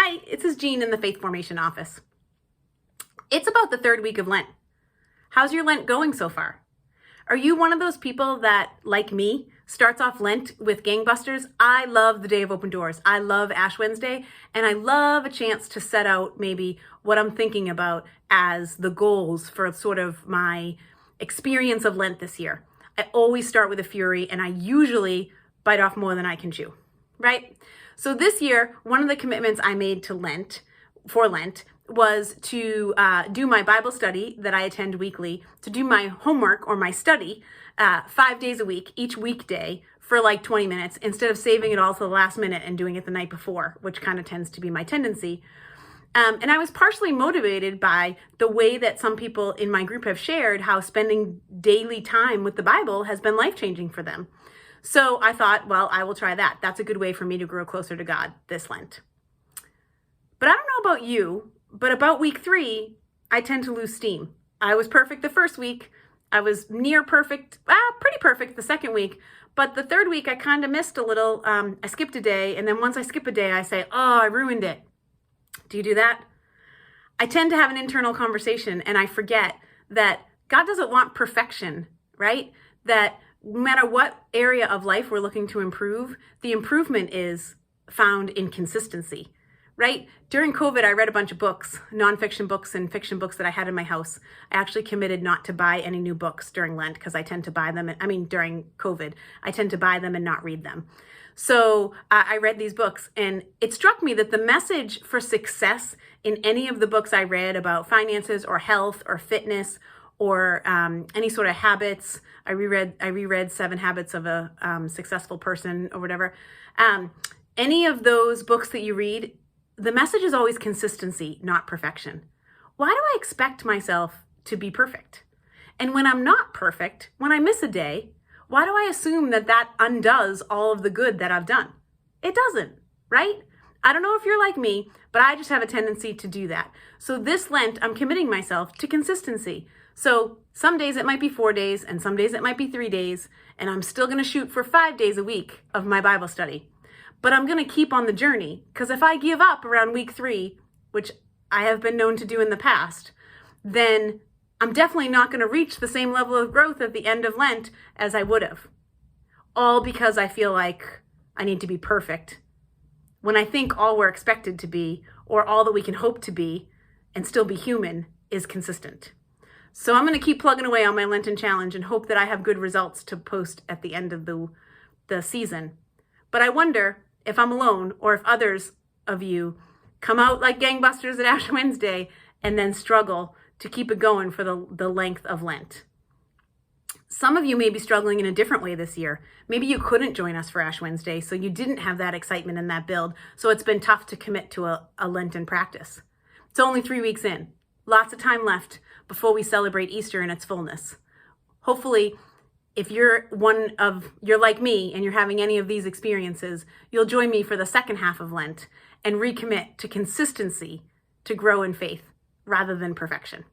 Hi, this is Jean in the Faith Formation office. It's about the third week of Lent. How's your Lent going so far? Are you one of those people that, like me, starts off Lent with gangbusters? I love the Day of Open Doors. I love Ash Wednesday, and I love a chance to set out maybe what I'm thinking about as the goals for sort of my experience of Lent this year. I always start with a fury, and I usually bite off more than I can chew, right? So this year, one of the commitments I made to Lent was to do my Bible study that I attend weekly, to do my homework or my study 5 days a week, each weekday for like 20 minutes, instead of saving it all to the last minute and doing it the night before, which kind of tends to be my tendency. And I was partially motivated by the way that some people in my group have shared how spending daily time with the Bible has been life-changing for them. So I thought, well, I will try that. That's a good way for me to grow closer to God this Lent. But I don't know about you, but about week 3, I tend to lose steam. I was perfect the first week. I was near perfect, pretty perfect the second week. But the third week, I kind of missed a little. I skipped a day. And then once I skip a day, I say, oh, I ruined it. Do you do that? I tend to have an internal conversation and I forget that God doesn't want perfection, right? That no matter what area of life we're looking to improve, the improvement is found in consistency, right? During COVID, I read a bunch of books, nonfiction books and fiction books that I had in my house. I actually committed not to buy any new books during Lent because I tend to buy them. During COVID, I tend to buy them and not read them. So I read these books and it struck me that the message for success in any of the books I read about finances or health or fitness or any sort of habits. I reread 7 Habits of a Successful Person or whatever. Any of those books that you read, the message is always consistency, not perfection. Why do I expect myself to be perfect? And when I'm not perfect, when I miss a day, why do I assume that that undoes all of the good that I've done? It doesn't, right? I don't know if you're like me, but I just have a tendency to do that. So this Lent, I'm committing myself to consistency. So some days it might be 4 days and some days it might be 3 days, and I'm still going to shoot for 5 days a week of my Bible study. But I'm going to keep on the journey, because if I give up around week 3, which I have been known to do in the past, then I'm definitely not going to reach the same level of growth at the end of Lent as I would have. All because I feel like I need to be perfect, when I think all we're expected to be, or all that we can hope to be and still be human, is consistent. So I'm going to keep plugging away on my Lenten challenge and hope that I have good results to post at the end of the season. But I wonder if I'm alone or if others of you come out like gangbusters at Ash Wednesday and then struggle to keep it going for the length of Lent. Some of you may be struggling in a different way this year. Maybe you couldn't join us for Ash Wednesday, so you didn't have that excitement and that build, so it's been tough to commit to a Lenten practice. It's only 3 weeks in. Lots of time left before we celebrate Easter in its fullness. Hopefully, if you're like me and you're having any of these experiences, you'll join me for the second half of Lent and recommit to consistency to grow in faith rather than perfection.